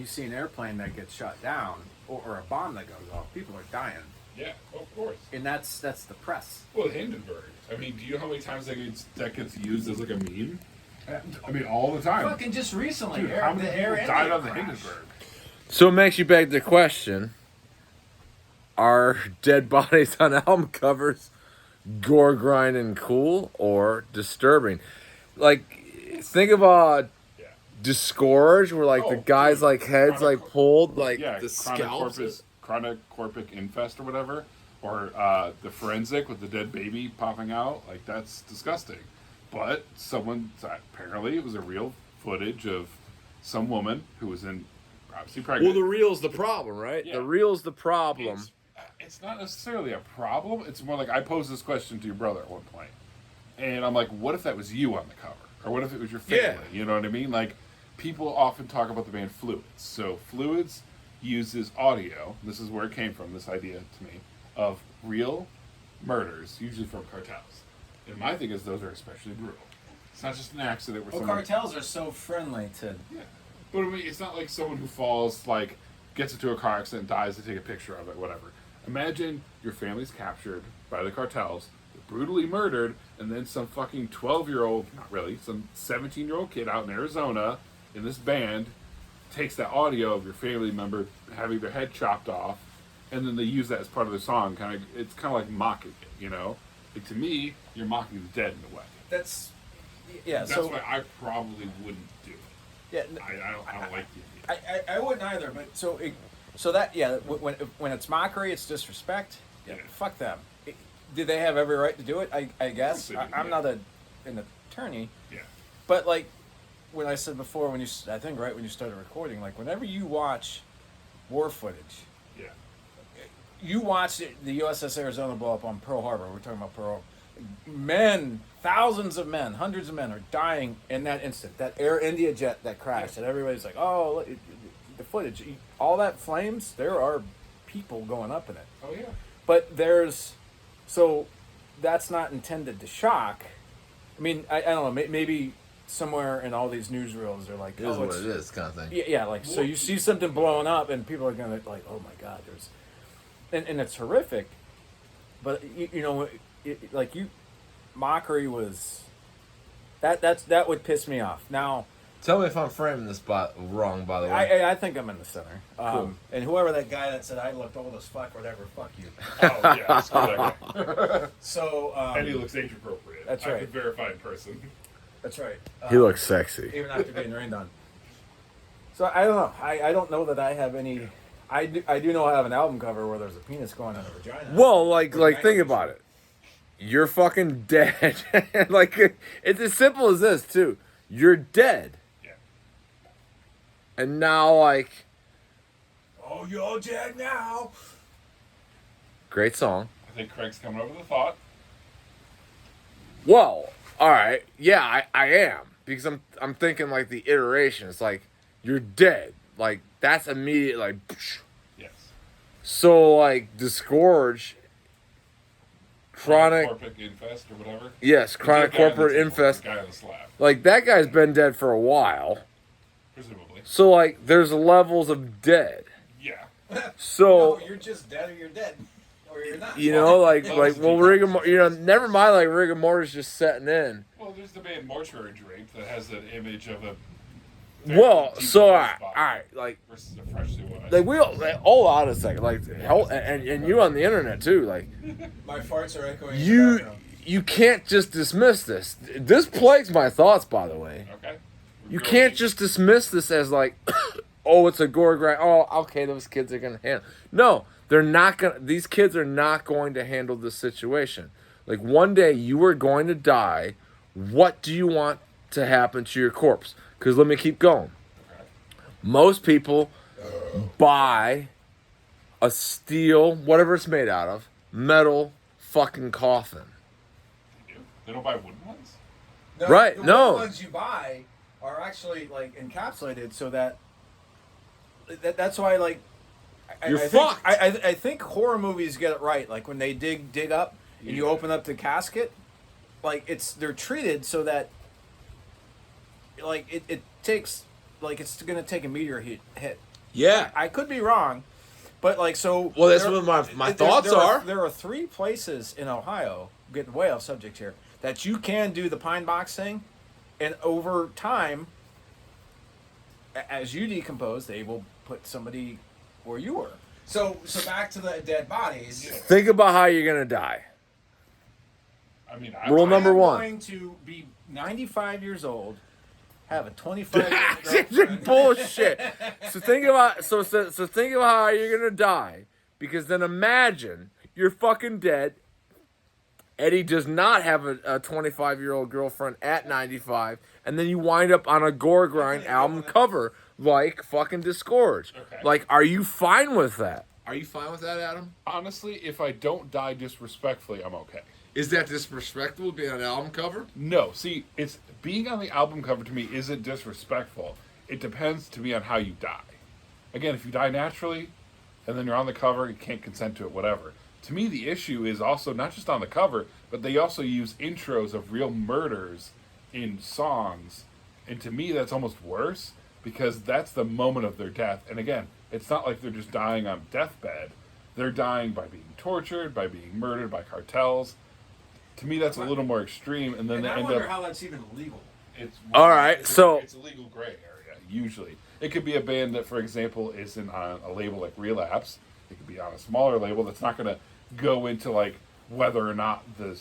You see an airplane that gets shot down or a bomb that goes off, people are dying. Yeah, of course. And that's the press. Well, Hindenburg. I mean, do you know how many times that gets used as like a meme? I mean, all the time. Fucking just recently. Dude, how many people died on the Hindenburg? So it makes you beg the question, are dead bodies on album covers gore grinding cool or disturbing? Like, think of Disgorge, where like the guys like heads like pulled, like the scalps. Chronic corpic infest or whatever. Or the forensic with the dead baby popping out. Like, that's disgusting. But apparently it was a real footage of some woman who was obviously pregnant. Well, the reel's the problem, right? Yeah. The reel's the problem. It's not necessarily a problem. It's more like, I posed this question to your brother at one point. And I'm like, what if that was you on the cover? Or what if it was your family? Yeah. You know what I mean? Like, people often talk about the band Fluids. So Fluids uses audio. This is where it came from, this idea to me, of real murders, usually from cartels. And my thing is, those are especially brutal. It's not just an accident where someone... cartels are so friendly to... Yeah. But I mean, it's not like someone who falls, like, gets into a car accident, dies, to take a picture of it, whatever. Imagine your family's captured by the cartels, brutally murdered, and then some fucking 12-year-old, not really, some 17-year-old kid out in Arizona in this band takes that audio of your family member having their head chopped off, and then they use that as part of the song. It's kind of like mocking it, you know? Like, to me, you're mocking the dead in a way. That's why I probably wouldn't do it. Yeah, I don't like the idea. I wouldn't either. But when it's mockery, it's disrespect. Yeah, fuck them. Do they have every right to do it? I guess. I'm not an attorney. Yeah. But like when I said before, when you started recording, like whenever you watch war footage. Yeah. You watched the USS Arizona blow up on Pearl Harbor. We're talking about Pearl Harbor. Men, thousands of men, hundreds of men are dying in that instant. That Air India jet that crashed, and everybody's like, "Oh, look, the footage, all that flames." There are people going up in it. Oh yeah. But that's not intended to shock. I mean, I don't know. Maybe somewhere in all these newsreels they're like, "It is what it is," kind of thing. Yeah. Like, so you see something blowing up, and people are gonna like, "Oh my God, there's," and it's horrific. But you know. Mockery was that would piss me off. Now, tell me if I'm framing this wrong. By the way, I think I'm in the center. Cool. And whoever that guy that said I looked old as fuck, whatever, fuck you. Oh yeah, screw that guy. So and he looks age appropriate. That's right. I could verify in person. That's right. He looks sexy, even after being rained on. So I don't know. I don't know that I have any. I do know I have an album cover where there's a penis going in a vagina. Well, like think about it. You're fucking dead. Like, it's as simple as this, too. You're dead. Yeah. And now, like... Oh, you're dead now. Great song. I think Craig's coming over the thought. Well, all right. Yeah, I am. Because I'm thinking, like, the iteration. It's like, you're dead. Like, that's immediate, like... Yes. So, like, Disgorge... Chronic corporate infest or whatever. Yes, chronic corporate infest. Guy on the slab. Like, that guy's been dead for a while. Presumably. So, like, there's levels of dead. Yeah. So no, you're just dead or you're dead. Or you're not. You know, never mind, like, rigor mortis just setting in. Well, there's the band Mortuary Drape that has that image of a... Well, so, all right, like... Versus a freshly washed. Like, hold on a second, like, and you on the internet, too, like... My farts are echoing You can't just dismiss this. This plagues my thoughts, by the way. Okay. You can't just dismiss this as, like, oh, it's a gore grind. Oh, okay, those kids are going to handle... No, they're not going to... These kids are not going to handle this situation. Like, one day you are going to die. What do you want to happen to your corpse? Because let me keep going. Okay. Most people buy a steel, whatever it's made out of, metal fucking coffin. They do? They don't buy wooden ones? No, right, the no. wooden ones you buy are actually, like, encapsulated so that's why, like... You're fucked. I think horror movies get it right. Like, when they dig up and you open up the casket, like, they're treated so that... Like, it takes, like, it's going to take a meteor hit Yeah. I could be wrong, but like so. Well, that's what my thoughts are. There are 3 places in Ohio. Getting way off subject here. That you can do the pine box thing, and over time, as you decompose, they will put somebody where you were. So back to the dead bodies. Think about how you're gonna die. I mean, Rule number 1. I'm going to be 95 years old, have a 25-year-old girlfriend. Bullshit. So think about think about how you're gonna die, because then imagine you're fucking dead. Eddie does not have a 25-year-old girlfriend at 95, and then you wind up on a gore grind album cover like fucking Disgorge. Okay. Like, are you fine with that? Are you fine with that, Adam? honestly, if I don't die disrespectfully, I'm okay. Is that disrespectful being on an album cover? No, see, it's being on the album cover to me isn't disrespectful. It depends to me on how you die. Again, if you die naturally, and then you're on the cover, you can't consent to it, whatever. To me, the issue is also not just on the cover, but they also use intros of real murders in songs. And to me, that's almost worse, because that's the moment of their death. And again, it's not like they're just dying on deathbed. They're dying by being tortured, by being murdered by cartels. To me, that's a little more extreme. And then And they I end wonder up... how that's even legal. It's All right, so- it's a legal gray area usually. It could be a band that, for example, is on a label like Relapse. It could be on a smaller label that's not going to go into like whether or not they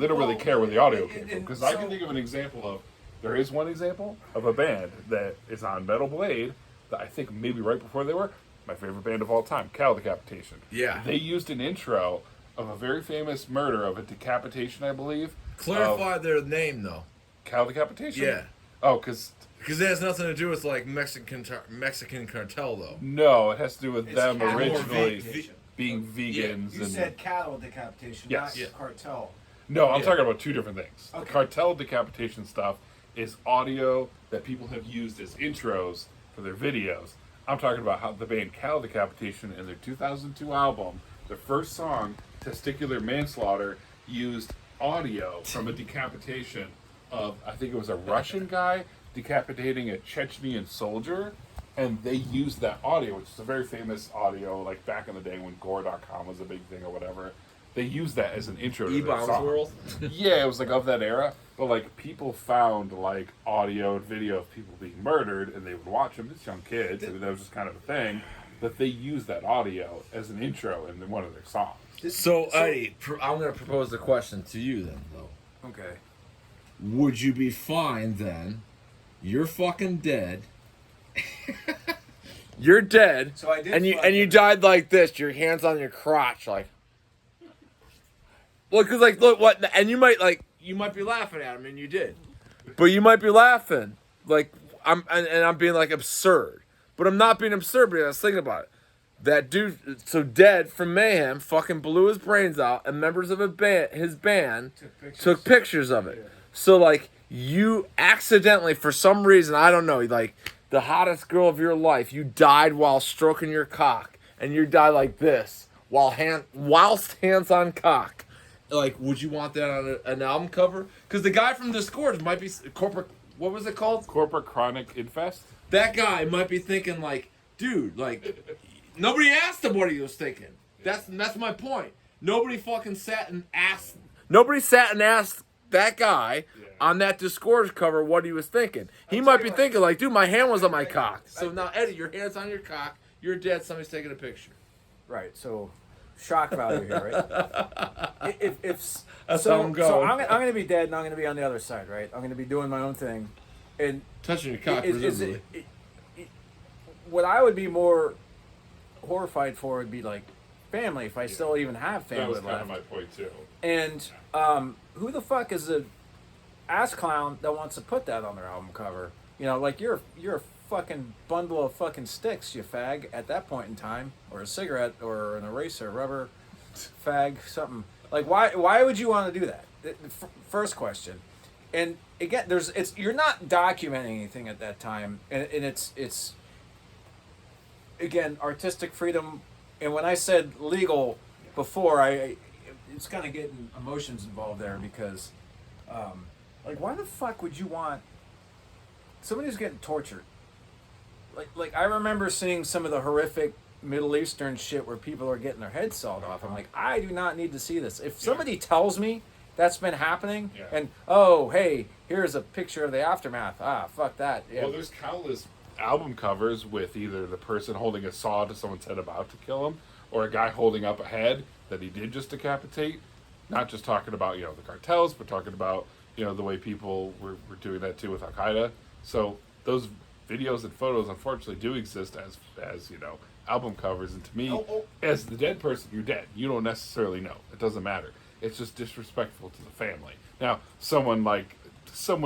don't really care where the audio came from. Because I can think of an example of there is one example of a band that is on Metal Blade that I think maybe right before they were my favorite band of all time, Cow Decapitation. Yeah. They used an intro of a very famous murder of a decapitation, I believe. Clarify their name though. Cow Decapitation. Yeah. Oh, because Because it has nothing to do with like Mexican cartel though. no, it has to do with It's them cattle originally decapitation. being vegans. You and said cattle decapitation, Yes. not Yeah. cartel. no, I'm Yeah. talking about 2 different things. Okay. The cartel decapitation stuff is audio that people have used as intros for their videos. I'm talking about how the band Cattle Decapitation in their 2002 album, their first song, Testicular Manslaughter, used audio from a decapitation of, I think it was a Russian guy decapitating a Chechnyan soldier, and they used that audio, which is a very famous audio, like back in the day when Gore.com was a big thing or whatever. They used that as an intro to their E-Bombs song. World? Yeah, it was like of that era, but like people found like audio and video of people being murdered, and they would watch them. It's young kids, I mean, that was just kind of a thing. But they used that audio as an intro in one of their songs. So Eddie, I'm going to propose the question to you then though. Okay. Would you be fine then? You're fucking dead. You're dead. So I did and you fucking- died like this, your hands on your crotch, like. Well, cause like look what, and you might be laughing at him, and you did, but you might be laughing like I'm being like absurd, but I'm not being absurd because I was thinking about it. That dude, so dead from Mayhem, fucking blew his brains out, and members of his band took pictures of it. So like you accidentally, for some reason, I don't know, like the hottest girl of your life, you died while stroking your cock, and you died like this whilst hands on cock. Like, would you want that on an album cover? Because the guy from Disgorge might be corporate. What was it called? Corporate Chronic Infest. That guy might be thinking like, dude, like nobody asked him what he was thinking. That's my point. Nobody fucking sat and asked. Nobody sat and asked that guy on that Disgorge cover what he was thinking. He might be thinking like, dude, my hand was on my cock. So now, Eddie, your hand's on your cock. You're dead. Somebody's taking a picture. Right. So shock value here, right? if That's so, how I'm so going. I'm going to be dead, and I'm going to be on the other side, right? I'm going to be doing my own thing, and Touching your cock, presumably. what I would be more horrified for would be like family, if I still even have That family was kind left. of my point too. And who the fuck is the ass clown that wants to put that on their album cover? You know, like you're a fucking bundle of fucking sticks, you fag, at that point in time, or a cigarette, or an eraser, rubber, fag, something. Like, why would you want to do that? First question. And again, you're not documenting anything at that time, and it's again artistic freedom. And when I said legal before, it's kind of getting emotions involved there because, like, why the fuck would you want somebody who's getting tortured? like I remember seeing some of the horrific Middle Eastern shit where people are getting their heads sawed off. I'm like, I do not need to see this. If somebody tells me that's been happening, and oh hey, here's a picture of the aftermath. Fuck that. Yeah. Well, there's countless album covers with either the person holding a saw to someone's head about to kill him, or a guy holding up a head that he did just decapitate. Not just talking about the cartels, but talking about the way people were doing that too with Al Qaeda. So those videos and photos unfortunately do exist as album covers, and to me, as the dead person, you're dead. You don't necessarily know. It doesn't matter. It's just disrespectful to the family. Now, someone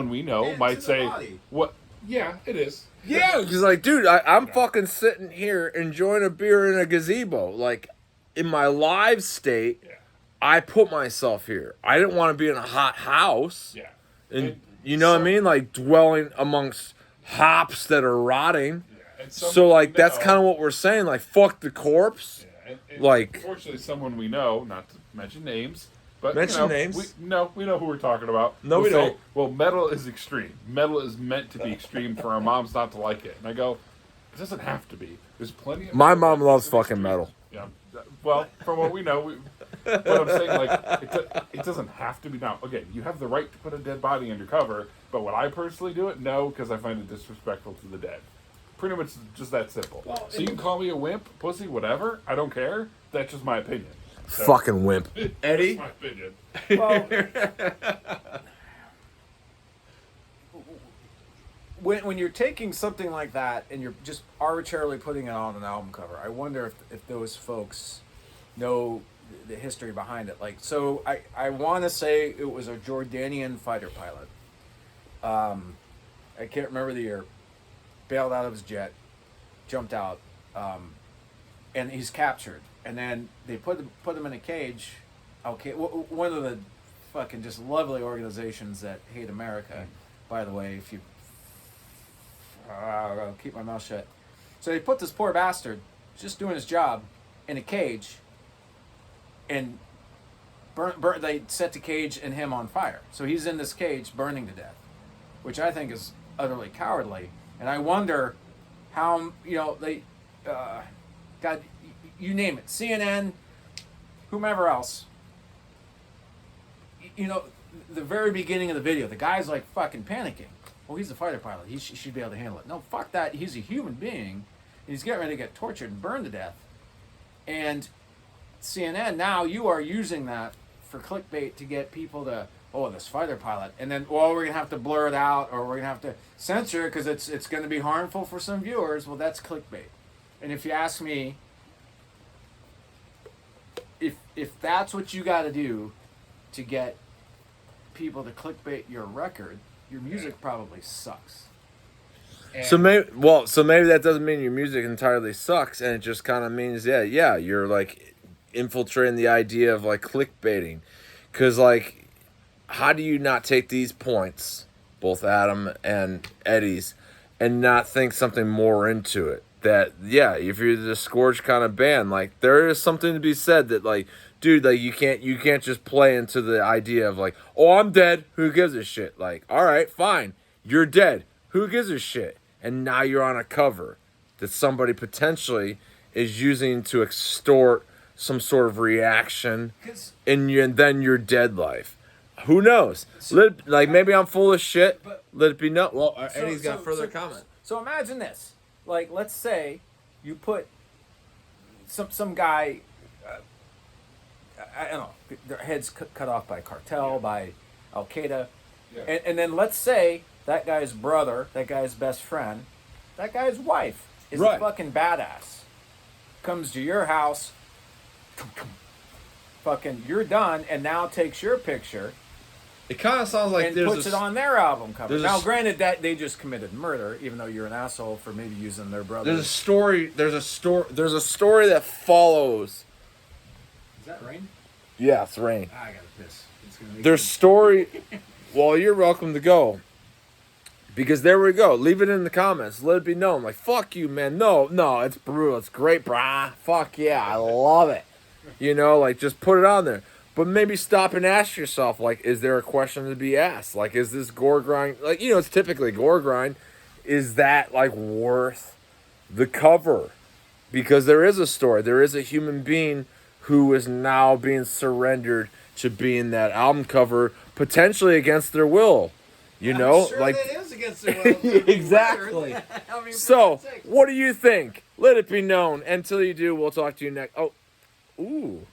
we know might say, body. "What? Yeah, it is." Yeah, because like, dude, I'm fucking sitting here enjoying a beer in a gazebo. Like, in my live state, I put myself here. I didn't want to be in a hot house. Yeah. And you know what I mean? Like, dwelling amongst hops that are rotting. Yeah. So, like, that's kind of what we're saying. Like, fuck the corpse. Yeah. And like, unfortunately, someone we know, not to mention names, but mention names. We know who we're talking about. No, we don't. Well, metal is extreme. Metal is meant to be extreme for our moms not to like it. And I go, it doesn't have to be. There's plenty of my mom loves fucking metal. Yeah. Well, from what we know, but I'm saying, like, it doesn't have to be. Now, again, you have the right to put a dead body under cover, but would I personally do it? No, because I find it disrespectful to the dead. Pretty much just that simple. Well, so you can call me a wimp, pussy, whatever. I don't care. That's just my opinion. So, Fucking wimp. Eddie? That's my opinion. Well, when you're taking something like that and you're just arbitrarily putting it on an album cover, I wonder if those folks know the history behind it. Like, so I want to say it was a Jordanian fighter pilot. I can't remember the year. Bailed out of his jet, jumped out, and he's captured. And then they put him in a cage. Okay, one of the fucking just lovely organizations that hate America, by the way. If you, I'll keep my mouth shut. So they put this poor bastard, just doing his job, in a cage, and they set the cage and him on fire. So he's in this cage burning to death, which I think is utterly cowardly. And I wonder how, they, God, you name it, CNN, whomever else, the very beginning of the video, the guy's like fucking panicking. Well, he's a fighter pilot. He should be able to handle it. No, fuck that. He's a human being. And he's getting ready to get tortured and burned to death. And CNN, now you are using that for clickbait to get people to, oh, this fighter pilot. And then, well, we're going to have to blur it out, or we're going to have to censor it because it's going to be harmful for some viewers. Well, that's clickbait. And if you ask me, if that's what you got to do to get people to clickbait your record, your music probably sucks. So maybe that doesn't mean your music entirely sucks, and it just kind of means you're like infiltrating the idea of like clickbaiting, because like, how do you not take these points, both Adam and Eddie's, and not think something more into it? That if you're the scourge kind of band, like, there is something to be said that, like, dude, like, you can't just play into the idea of like, oh, I'm dead, who gives a shit? Like, all right, fine, you're dead, who gives a shit? And now you're on a cover that somebody potentially is using to extort some sort of reaction in then your dead life. Who knows? Maybe I'm full of shit. Let it be known. Well, Eddie's got further comment. So imagine this. Like, let's say you put some guy, I don't know, their heads cut off by cartel, by Al Qaeda, and then let's say that guy's brother, that guy's best friend, that guy's wife is a fucking badass, comes to your house, fucking, you're done, and now takes your picture. It kind of sounds like and puts it on their album cover. Now, granted, that they just committed murder, even though you're an asshole for maybe using their brother. There's a story that follows. Is that rain? Yeah, it's rain. I gotta piss. It's gonna make There's story. Well, you're welcome to go. Because there we go. Leave it in the comments. Let it be known. Like, fuck you, man. No, it's brutal. It's great, brah. Fuck yeah, I love it. Like, just put it on there. But maybe stop and ask yourself, like, is there a question to be asked? Like, is this gore grind, like, it's typically gore grind. Is that, like, worth the cover, because there is a story. There is a human being who is now being surrendered to being that album cover, potentially against their will. You know, sure like that is against the will. exactly. I mean, So, for God's sake. what do you think? Let it be known. Until you do, we'll talk to you next. Oh, ooh.